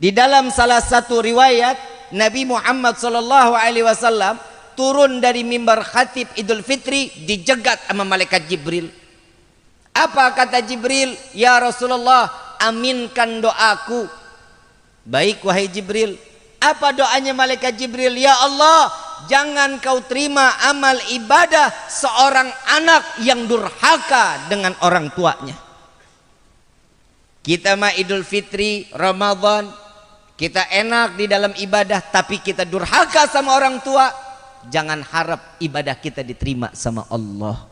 Di dalam salah satu riwayat Nabi Muhammad SAW turun dari mimbar khatib Idul Fitri dijegat sama malaikat Jibril. Apa kata Jibril? Ya Rasulullah, aminkan doaku. Baik wahai Jibril. Apa doanya malaikat Jibril? Ya Allah, jangan kau terima amal ibadah seorang anak yang durhaka dengan orang tuanya. Kita mah Idul Fitri, Ramadan, kita enak di dalam ibadah, tapi kita durhaka sama orang tua. Jangan harap ibadah kita diterima sama Allah.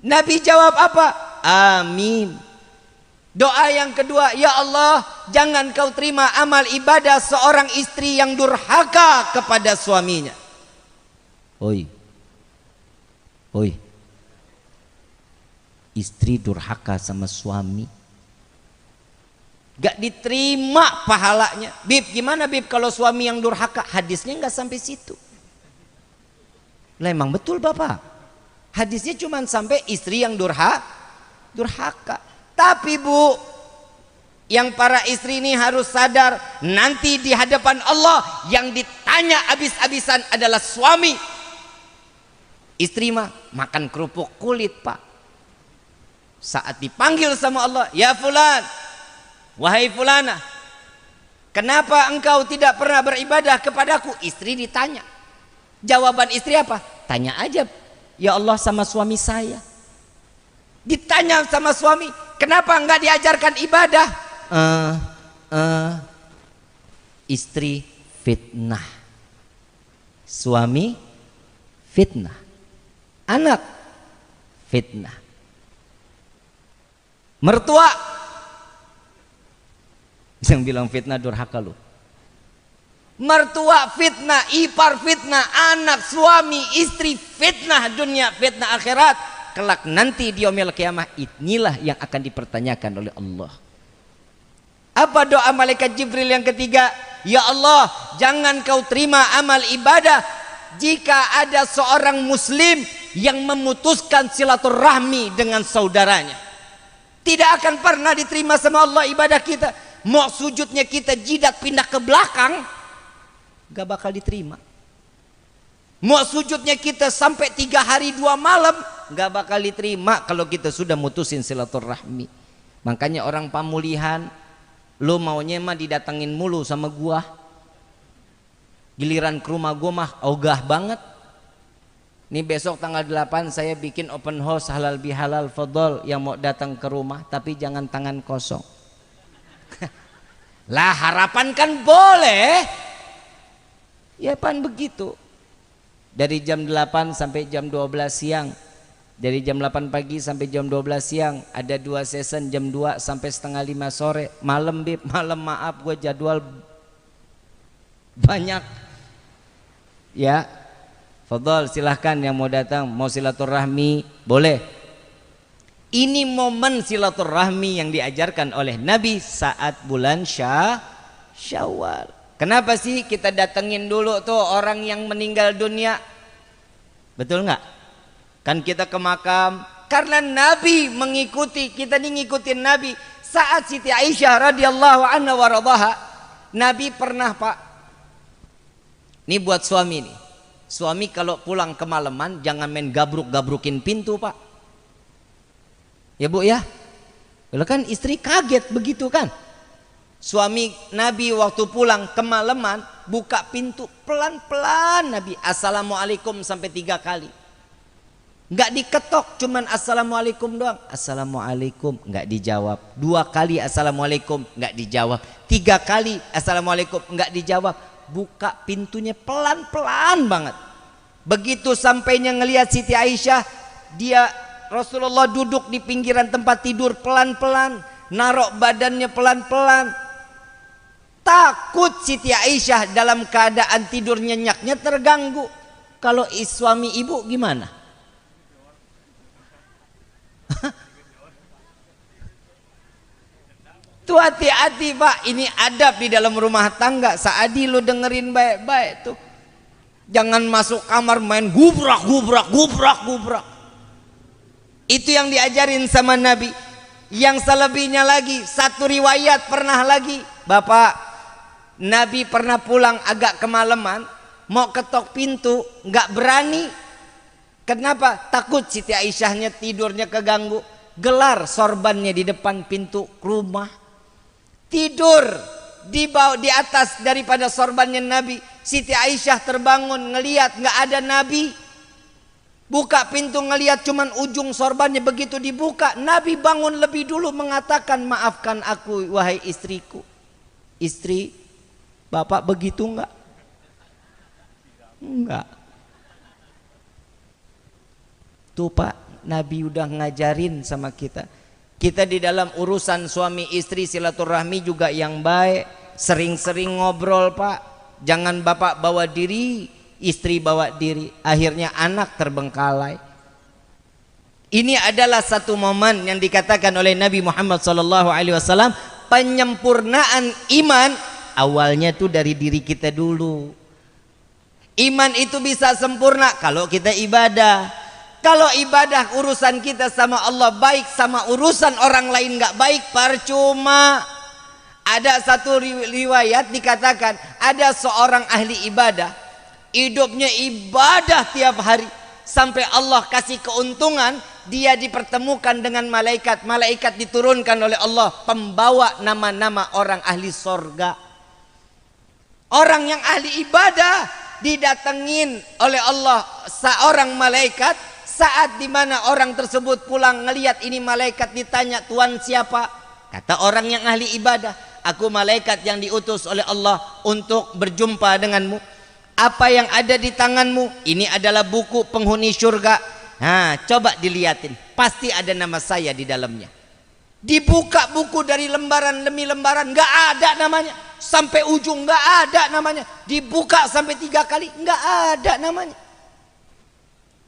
Nabi jawab apa? Amin. Doa yang kedua, ya Allah, jangan kau terima amal ibadah seorang istri yang durhaka kepada suaminya. Oi. Istri durhaka sama suami, gak diterima pahalanya. Bib, gimana Bib kalau suami yang durhaka? Hadisnya gak sampai situ. Lah emang betul Bapak, hadisnya cuma sampai istri yang durhaka. Tapi Bu, yang para istri ini harus sadar, nanti di hadapan Allah yang ditanya habis-habisan adalah suami. Istri mah makan kerupuk kulit Pak. Saat dipanggil sama Allah, ya fulan, wahai fulana, kenapa engkau tidak pernah beribadah kepadaku? Istri ditanya. Jawaban istri apa? Tanya aja, ya Allah, sama suami saya. Ditanya sama suami, kenapa enggak diajarkan ibadah? Istri fitnah, suami fitnah, anak fitnah, mertua yang bilang fitnah durhaka lu. Mertua fitnah, ipar fitnah, anak, suami, istri fitnah dunia, fitnah akhirat. Kelak nanti di yaumil qiyamah, inilah yang akan dipertanyakan oleh Allah. Apa doa malaikat Jibril yang ketiga? Ya Allah, jangan kau terima amal ibadah jika ada seorang muslim yang memutuskan silaturahmi dengan saudaranya. Tidak akan pernah diterima sama Allah ibadah kita. Mau sujudnya kita jidat pindah ke belakang, gak bakal diterima. Mau sujudnya kita sampai 3 hari 2 malam, gak bakal diterima kalau kita sudah mutusin silaturahmi. Makanya orang Pamulihan, lo maunya mah didatengin mulu sama gua, giliran ke rumah gua mah ogah banget. Nih besok tanggal 8 saya bikin open house halal bihalal fadol, yang mau datang ke rumah tapi jangan tangan kosong. Lah harapan kan boleh, ya pan begitu. Dari jam 8 sampai jam 12 siang, dari jam 8 pagi sampai jam 12 siang, ada 2 season jam 2 sampai setengah 5 sore. Malam Bib, malam maaf gue jadwal banyak. Ya, fadol silahkan yang mau datang, mau silaturahmi boleh. Ini momen silaturahmi yang diajarkan oleh Nabi saat bulan Syawal. Kenapa sih kita datengin dulu tuh orang yang meninggal dunia? Betul nggak? Kan kita ke makam karena Nabi mengikuti, kita nih ngikutin Nabi. Saat Siti Aisyah radhiyallahu anha waradhaha, Nabi pernah Pak, ini buat suami nih, suami kalau pulang kemalaman jangan main gabruk-gabrukin pintu Pak. Ya Bu ya, kalau kan istri kaget begitu kan. Suami Nabi waktu pulang kemalaman buka pintu pelan-pelan Nabi, assalamualaikum sampai 3 kali. Nggak diketok, cuman assalamualaikum doang. Assalamualaikum, nggak dijawab. 2 kali assalamualaikum, nggak dijawab. 3 kali assalamualaikum, nggak dijawab. Buka pintunya pelan-pelan banget. Begitu sampainya ngelihat Siti Aisyah, dia Rasulullah duduk di pinggiran tempat tidur pelan-pelan, narok badannya pelan-pelan. Takut Siti Aisyah dalam keadaan tidur nyenyaknya terganggu. Kalau suami ibu gimana? Tuh hati-hati Pak, ini adab di dalam rumah tangga. Saadi lu dengerin baik-baik tuh. Jangan masuk kamar main gubrak. Itu yang diajarin sama Nabi. Yang selebihnya lagi, satu riwayat pernah lagi Bapak, Nabi pernah pulang agak kemalaman, mau ketok pintu, nggak berani. Kenapa? Takut Siti Aisyahnya tidurnya keganggu. Gelar sorbannya di depan pintu rumah. Tidur di bawah, di atas daripada sorbannya Nabi. Siti Aisyah terbangun ngelihat nggak ada Nabi. Buka pintu ngelihat cuman ujung sorbannya, begitu dibuka Nabi bangun lebih dulu mengatakan, maafkan aku wahai istriku. Istri, Bapak begitu enggak? Enggak. Tuh Pak, Nabi udah ngajarin sama kita. Kita di dalam urusan suami istri silaturahmi juga yang baik. Sering-sering ngobrol Pak. Jangan Bapak bawa diri, istri bawa diri, akhirnya anak terbengkalai. Ini adalah satu momen yang dikatakan oleh Nabi Muhammad SAW, penyempurnaan iman awalnya tuh dari diri kita dulu. Iman itu bisa sempurna kalau kita ibadah. Kalau ibadah urusan kita sama Allah baik, sama urusan orang lain nggak baik, percuma. Ada satu riwayat dikatakan ada seorang ahli ibadah, hidupnya ibadah tiap hari sampai Allah kasih keuntungan, dia dipertemukan dengan malaikat. Malaikat diturunkan oleh Allah pembawa nama-nama orang ahli sorga. Orang yang ahli ibadah didatengin oleh Allah seorang malaikat. Saat dimana orang tersebut pulang ngelihat ini malaikat, ditanya, Tuhan siapa? Kata orang yang ahli ibadah, aku malaikat yang diutus oleh Allah untuk berjumpa denganmu. Apa yang ada di tanganmu? Ini adalah buku penghuni surga. Nah, coba dilihatin, pasti ada nama saya di dalamnya. Dibuka buku dari lembaran demi lembaran, nggak ada namanya. Sampai ujung nggak ada namanya. Dibuka sampai 3 kali, nggak ada namanya.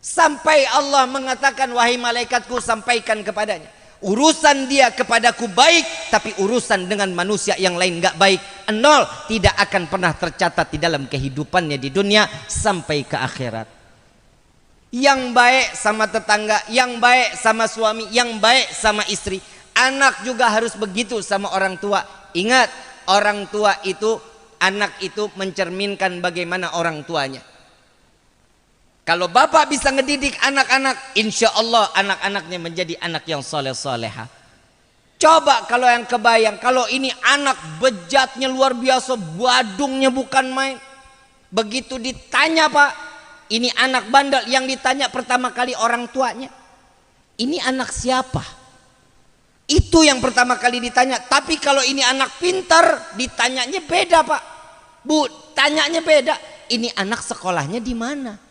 Sampai Allah mengatakan, wahai malaikatku, sampaikan kepadanya, urusan dia kepadaku baik, tapi urusan dengan manusia yang lain nggak baik. 0, tidak akan pernah tercatat di dalam kehidupannya di dunia sampai ke akhirat. Yang baik sama tetangga, yang baik sama suami, yang baik sama istri. Anak juga harus begitu sama orang tua. Ingat, orang tua itu, anak itu mencerminkan bagaimana orang tuanya. Kalau bapak bisa ngedidik anak-anak, insya Allah anak-anaknya menjadi anak yang soleh-soleha. Coba kalau yang kebayang, kalau ini anak bejatnya luar biasa, badungnya bukan main. Begitu ditanya Pak, ini anak bandel, yang ditanya pertama kali orang tuanya, ini anak siapa? Itu yang pertama kali ditanya. Tapi kalau ini anak pintar, ditanyanya beda Pak. Bu, tanyanya beda. Ini anak sekolahnya di mana?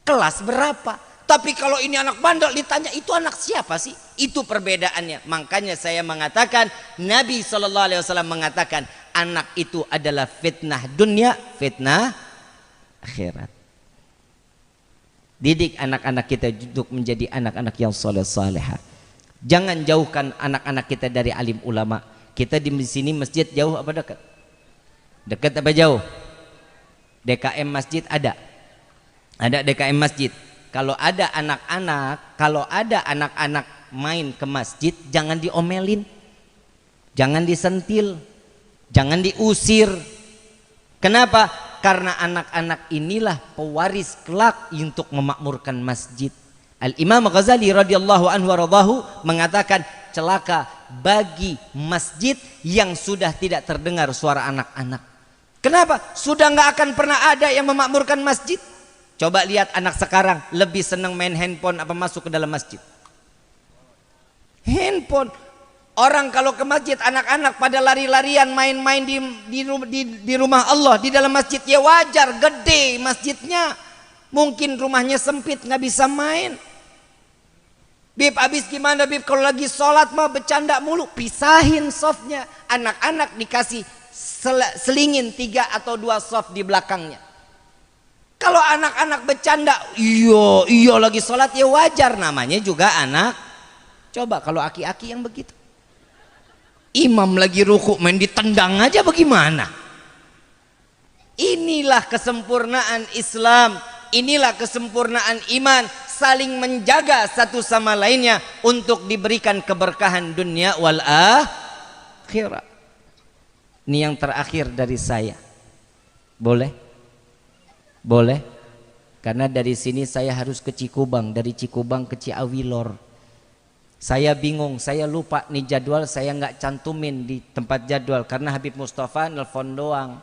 Kelas berapa? Tapi kalau ini anak bandel, ditanya itu anak siapa sih? Itu perbedaannya. Makanya saya mengatakan, Nabi SAW mengatakan, anak itu adalah fitnah dunia, fitnah akhirat. Didik anak-anak kita untuk menjadi anak-anak yang soleh-soleha. Jangan jauhkan anak-anak kita dari alim ulama. Kita di sini masjid jauh apa dekat? Dekat apa jauh? DKM masjid ada. Ada DKM masjid. Kalau ada anak-anak main ke masjid, jangan diomelin, jangan disentil, jangan diusir. Kenapa? Karena anak-anak inilah pewaris kelak untuk memakmurkan masjid. Al-Imam Ghazali radhiyallahu anhu waradahu mengatakan, celaka bagi masjid yang sudah tidak terdengar suara anak-anak. Kenapa? Sudah nggak akan pernah ada yang memakmurkan masjid. Coba lihat anak sekarang, lebih senang main handphone apa masuk ke dalam masjid? Handphone. Orang kalau ke masjid, anak-anak pada lari-larian main-main di rumah Allah, di dalam masjid. Ya wajar, gede masjidnya. Mungkin rumahnya sempit, nggak bisa main. Bib, habis gimana Bib? Kalau lagi sholat mah bercanda mulu. Pisahin softnya. Anak-anak dikasih selingin 3 atau 2 soft di belakangnya. Kalau anak-anak bercanda, iya lagi sholat, ya wajar, namanya juga anak. Coba kalau aki-aki yang begitu, imam lagi ruku main ditendang aja bagaimana? Inilah kesempurnaan Islam, inilah kesempurnaan iman, saling menjaga satu sama lainnya untuk diberikan keberkahan dunia wal akhirat. Ini yang terakhir dari saya. Boleh? Boleh? Karena dari sini saya harus ke Cikubang, dari Cikubang ke Ciawi Lor. Saya bingung, saya lupa nih jadwal, saya nggak cantumin di tempat jadwal karena Habib Mustafa nelfon doang.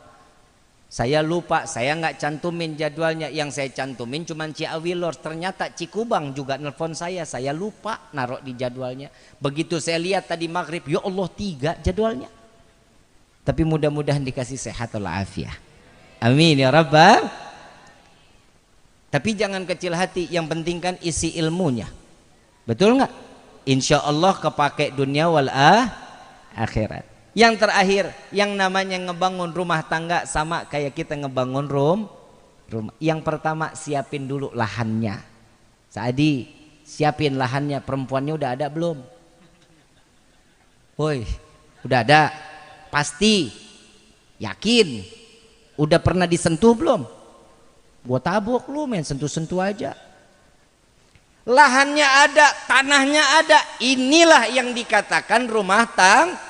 Saya lupa, saya nggak cantumin jadwalnya. Yang saya cantumin cuma Ciawi Lor. Ternyata Cikubang juga nelfon saya lupa naruh di jadwalnya. Begitu saya lihat tadi maghrib, ya Allah 3 jadwalnya. Tapi mudah-mudahan dikasih sehat walafiat. Amin ya Rabbal. Tapi jangan kecil hati, yang penting kan isi ilmunya. Betul nggak? Insya Allah kepake dunia wal akhirat. Yang terakhir, yang namanya ngebangun rumah tangga sama kayak kita ngebangun rumah. Yang pertama siapin dulu lahannya. Saadi, siapin lahannya. Perempuannya udah ada belum? Woi, udah ada. Pasti, yakin. Udah pernah disentuh belum? Gua tabok lu men, sentuh-sentuh aja. Lahannya ada, tanahnya ada. Inilah yang dikatakan rumah tangga.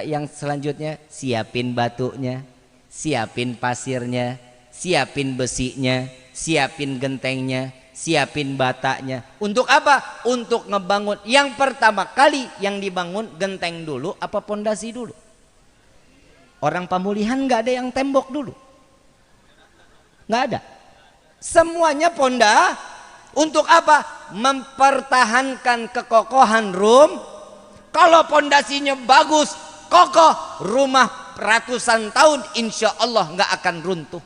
Yang selanjutnya siapin batunya, siapin pasirnya, siapin besinya, siapin gentengnya, siapin batanya. Untuk apa? Untuk ngebangun. Yang pertama kali yang dibangun genteng dulu apa pondasi dulu? Orang pemulihan nggak ada yang tembok dulu, nggak ada. Semuanya ponda. Untuk apa? Mempertahankan kekokohan Kalau pondasinya bagus, kokoh, rumah ratusan tahun insya Allah nggak akan runtuh.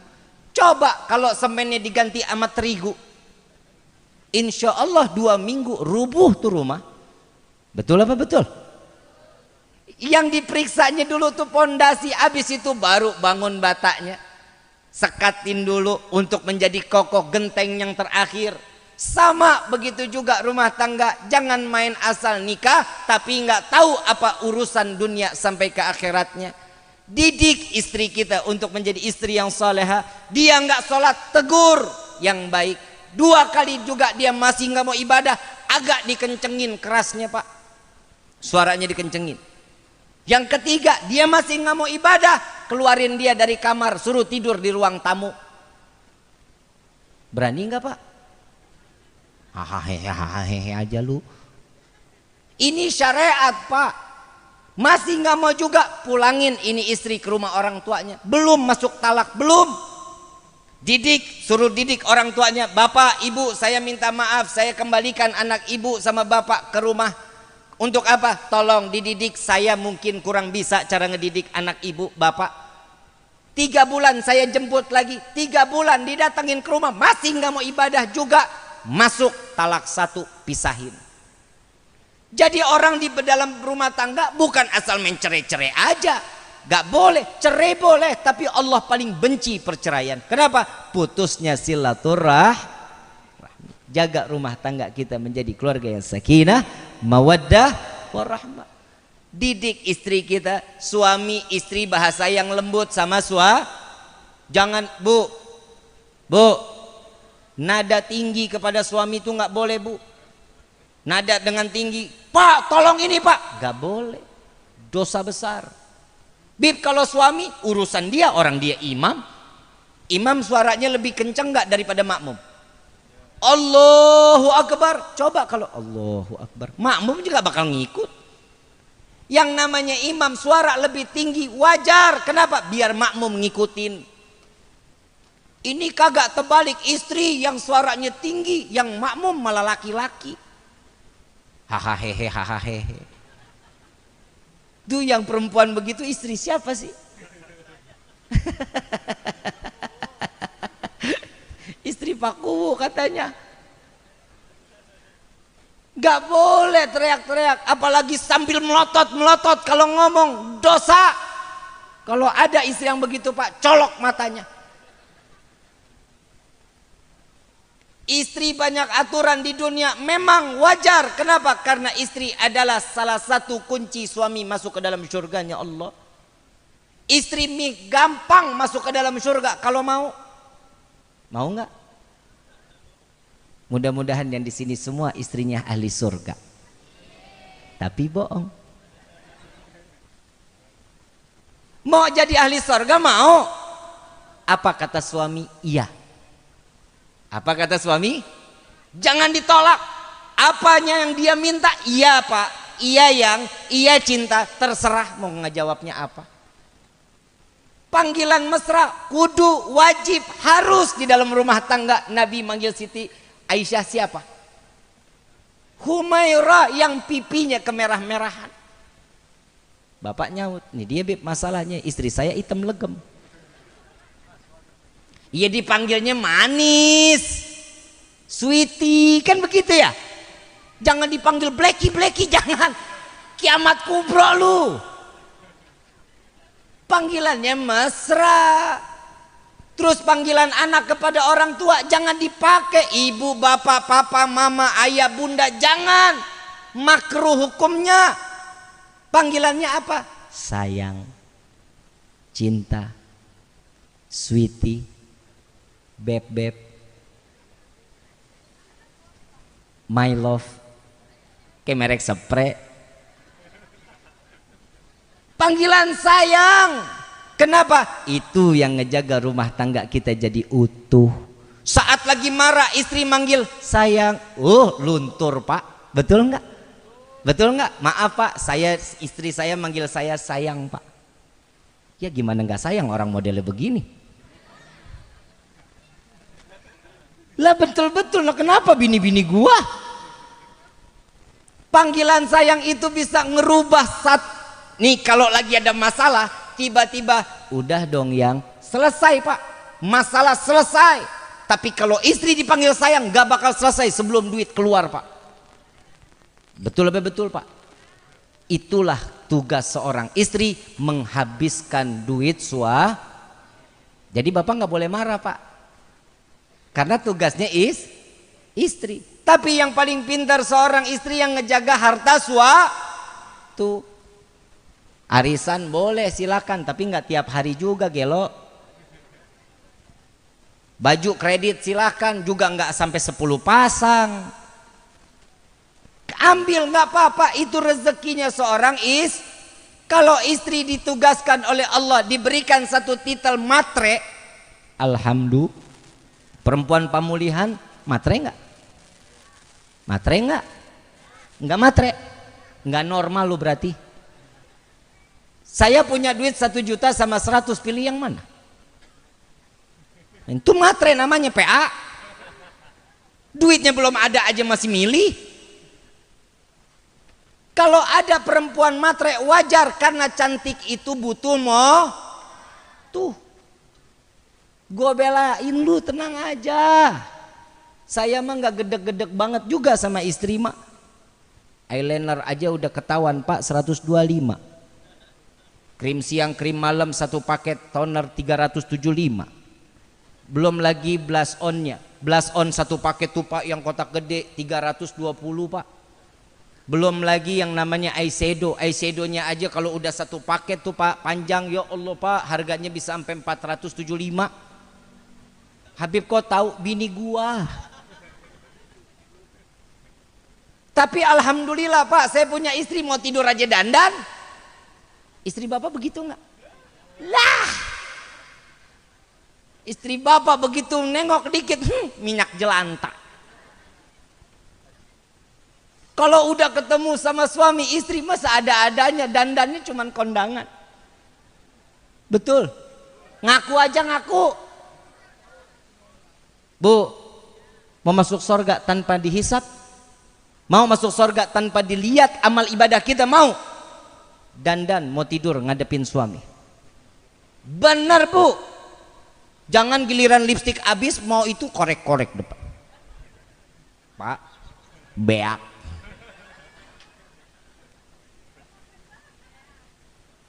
Coba kalau semennya diganti sama terigu, insya Allah 2 minggu rubuh tuh rumah. Betul apa betul? Yang diperiksanya dulu tuh pondasi, habis itu baru bangun batanya. Sekatin dulu untuk menjadi kokoh genteng yang terakhir. Sama begitu juga rumah tangga, jangan main asal nikah tapi nggak tahu apa urusan dunia sampai ke akhiratnya. Didik istri kita untuk menjadi istri yang soleha. Dia nggak sholat, tegur yang baik. 2 kali juga dia masih nggak mau ibadah, agak dikencengin kerasnya pak, suaranya dikencengin. Yang ketiga, dia masih nggak mau ibadah, keluarin dia dari kamar, suruh tidur di ruang tamu. Berani nggak pak? Hahaha aja lu. Ini syariat pak. Masih nggak mau juga, pulangin ini istri ke rumah orang tuanya. Belum masuk talak, belum. Didik, suruh didik orang tuanya. Bapak, ibu, saya minta maaf, saya kembalikan anak ibu sama bapak ke rumah. Untuk apa? Tolong dididik, saya mungkin kurang bisa cara ngedidik anak ibu bapak. 3 bulan saya jemput lagi, 3 bulan didatengin ke rumah, masih nggak mau ibadah juga. Masuk talak 1, pisahin. Jadi orang di dalam rumah tangga bukan asal main cerai-cerai aja. Gak boleh, cerai boleh, tapi Allah paling benci perceraian. Kenapa? Putusnya silaturahmi. Jaga rumah tangga kita menjadi keluarga yang sakinah, mawaddah, warahmah. Didik istri kita, suami istri bahasa yang lembut sama jangan bu, nada tinggi kepada suami itu nggak boleh bu. Nada dengan tinggi, pak tolong ini pak, nggak boleh, dosa besar. Bib kalau suami urusan dia, orang dia imam suaranya lebih kencang nggak daripada makmum? Allahu Akbar, coba kalau Allahu Akbar, makmum juga bakal ngikut. Yang namanya imam suara lebih tinggi wajar, kenapa? Biar makmum ngikutin. Ini kagak terbalik, istri yang suaranya tinggi, yang makmum malah laki-laki. Hahaha. Tuh yang perempuan begitu istri siapa sih? Istri Pak Kuwu katanya. Gak boleh teriak-teriak, apalagi sambil melotot-melotot kalau ngomong, dosa. Kalau ada istri yang begitu pak, colok matanya. Istri banyak aturan di dunia memang wajar. Kenapa? Karena istri adalah salah satu kunci suami masuk ke dalam surganya Allah. Istri gampang masuk ke dalam surga kalau mau. Mau nggak? Mudah-mudahan yang di sini semua istrinya ahli surga. Tapi bohong. Mau jadi ahli sorga mau? Apa kata suami? Iya. Apa kata suami? Jangan ditolak. Apanya yang dia minta? Iya pak, iya yang, iya cinta. Terserah mau ngejawabnya apa. Panggilan mesra kudu wajib harus di dalam rumah tangga. Nabi manggil Siti Aisyah siapa? Humairah yang pipinya kemerah-merahan. Bapak nyaut, nih dia beb masalahnya istri saya hitam legem. Iya dipanggilnya manis, sweetie, kan begitu ya. Jangan dipanggil Blacky, jangan. Kiamat kubro lu. Panggilannya mesra. Terus panggilan anak kepada orang tua jangan dipakai ibu, bapak, papa, mama, ayah, bunda, jangan. Makruh hukumnya. Panggilannya apa? Sayang, cinta, sweetie, beb, my love, kayak merek spray. Panggilan sayang. Kenapa? Itu yang ngejaga rumah tangga kita jadi utuh. Saat lagi marah istri manggil sayang, luntur pak. Betul nggak? Betul nggak? Maaf pak, istri saya manggil saya sayang pak. Ya gimana nggak sayang orang modelnya begini? Lah betul-betul, nah kenapa bini-bini gua? Panggilan sayang itu bisa ngerubah nih kalau lagi ada masalah, tiba-tiba udah dong yang selesai pak, masalah selesai. Tapi kalau istri dipanggil sayang gak bakal selesai sebelum duit keluar pak. Betul apa betul pak? Itulah tugas seorang istri, menghabiskan duit Jadi bapak nggak boleh marah pak, karena tugasnya istri. Tapi yang paling pintar seorang istri yang ngejaga harta tuh. Arisan boleh silakan, tapi nggak tiap hari juga gelo. Baju kredit silakan, juga nggak sampai 10 pasang. Ambil nggak apa-apa, itu rezekinya seorang Kalau istri ditugaskan oleh Allah diberikan satu titel matre, alhamdulillah. Perempuan pemulihan matre nggak? Matre nggak? Nggak matre, nggak normal lu berarti. Saya punya duit 1 juta sama 100, pilih yang mana? Itu matre namanya PA. Duitnya belum ada aja masih milih. Kalau ada perempuan matre wajar, karena cantik itu butuh tuh. Gue belain lu, tenang aja. Saya mah nggak gedek-gedek banget juga sama istri mah. Eyeliner aja udah ketahuan pak 125. Krim siang krim malam satu paket toner 375. Belum lagi blush onnya. Blush on satu paket tuh pak yang kotak gede 320 pak. Belum lagi yang namanya eyeshadow. Eyeshadownya aja kalau udah satu paket tuh pak panjang, ya Allah pak, harganya bisa sampai 475. Habib kau tahu bini gua. Tapi alhamdulillah pak, saya punya istri mau tidur aja dandan. Istri bapak begitu nggak? Lah, istri bapak begitu nengok dikit, minyak jelantah. Kalau udah ketemu sama suami istri masa ada-adanya, dandannya cuman kondangan. Betul. Ngaku aja ngaku. Bu, mau masuk surga tanpa dihisap? Mau masuk surga tanpa dilihat amal ibadah kita, mau? Dandan mau tidur ngadepin suami. Benar bu. Jangan giliran lipstik habis mau itu korek-korek depan. Pak, beak.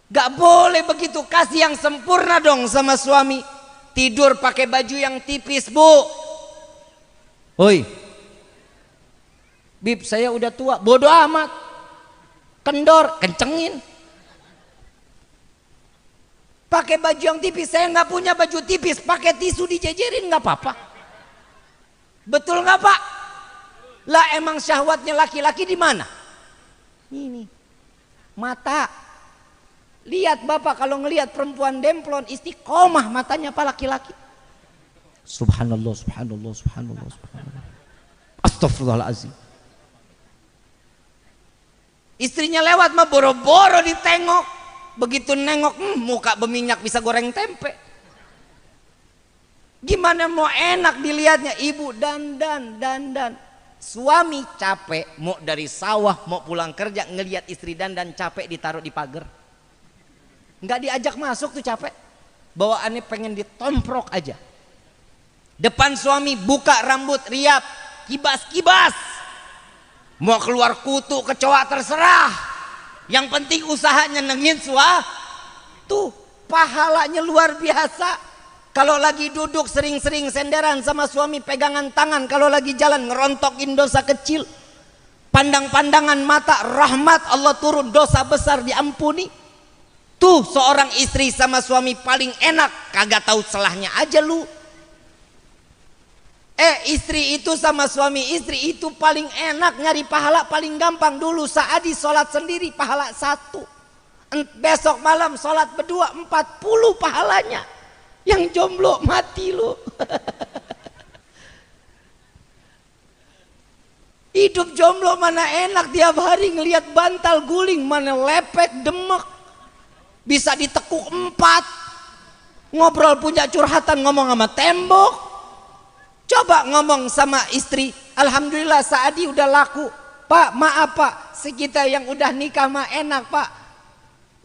Gak boleh begitu, kasih yang sempurna dong sama suami. Tidur pakai baju yang tipis bu. Oi, bib saya udah tua, bodoh amat. Kendor, kencengin. Pakai baju yang tipis, saya nggak punya baju tipis, pakai tisu dijejerin nggak apa-apa. Betul nggak pak? Lah emang syahwatnya laki-laki di mana? Ini mata. Lihat bapak kalau ngelihat perempuan demplon istiqomah matanya pak laki-laki. Subhanallah, subhanallah, subhanallah, subhanallah. Astagfirullahaladzim. Istrinya lewat mah boro-boro ditengok. Begitu nengok, muka berminyak bisa goreng tempe. Gimana mau enak dilihatnya, ibu dandan. Suami capek, mau dari sawah, mau pulang kerja, ngelihat istri dandan capek ditaruh di pagar. Nggak diajak masuk tuh capek. Bawaannya pengen ditomprok aja. Depan suami buka rambut riap, kibas-kibas. Mau keluar kutu kecoa terserah. Yang penting usahanya nengin tuh pahalanya luar biasa. Kalau lagi duduk sering-sering senderan sama suami pegangan tangan. Kalau lagi jalan ngerontokin dosa kecil. Pandang-pandangan mata rahmat Allah turun, dosa besar diampuni. Tuh seorang istri sama suami paling enak, kagak tahu celahnya aja lu. Istri itu sama suami istri itu paling enak, nyari pahala paling gampang. Dulu Saadi sholat sendiri pahala 1, besok malam sholat berdua 40 pahalanya. Yang jomblo mati lu. Hidup jomblo mana enak, tiap hari ngelihat bantal guling, mana lepek demek, bisa ditekuk 4, ngobrol punya curhatan ngomong sama tembok. Coba ngomong sama istri, alhamdulillah Saadi udah laku. Pak maaf pak, sekitar yang udah nikah mah enak pak,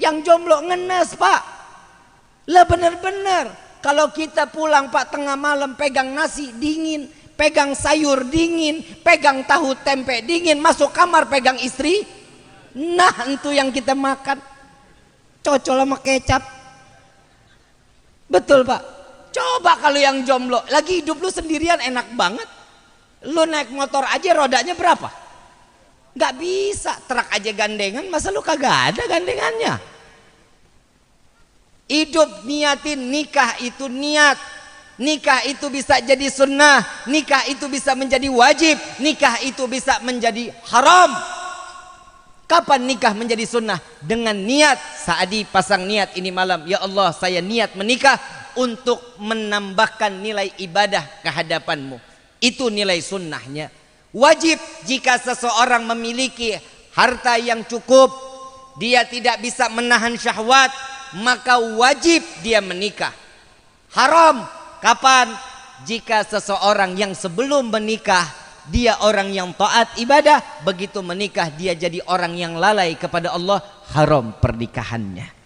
yang jomblo ngenes pak. Lah bener-bener kalau kita pulang pak tengah malam pegang nasi dingin, pegang sayur dingin, pegang tahu tempe dingin, masuk kamar pegang istri, nah itu yang kita makan, cocol sama kecap. Betul pak. Coba kalau yang jomblo, lagi hidup lu sendirian enak banget. Lu naik motor aja rodanya berapa? Gak bisa, truk aja gandengan, masa lu kagak ada gandengannya? Hidup niatin, nikah itu niat. Nikah itu bisa jadi sunnah, nikah itu bisa menjadi wajib, nikah itu bisa menjadi haram. Kapan nikah menjadi sunnah? Dengan niat. Saadi pasang niat ini malam, ya Allah saya niat menikah untuk menambahkan nilai ibadah kehadapanmu. Itu nilai sunnahnya. Wajib jika seseorang memiliki harta yang cukup, dia tidak bisa menahan syahwat, maka wajib dia menikah. Haram kapan? Jika seseorang yang sebelum menikah dia orang yang taat ibadah, begitu menikah dia jadi orang yang lalai kepada Allah, haram pernikahannya.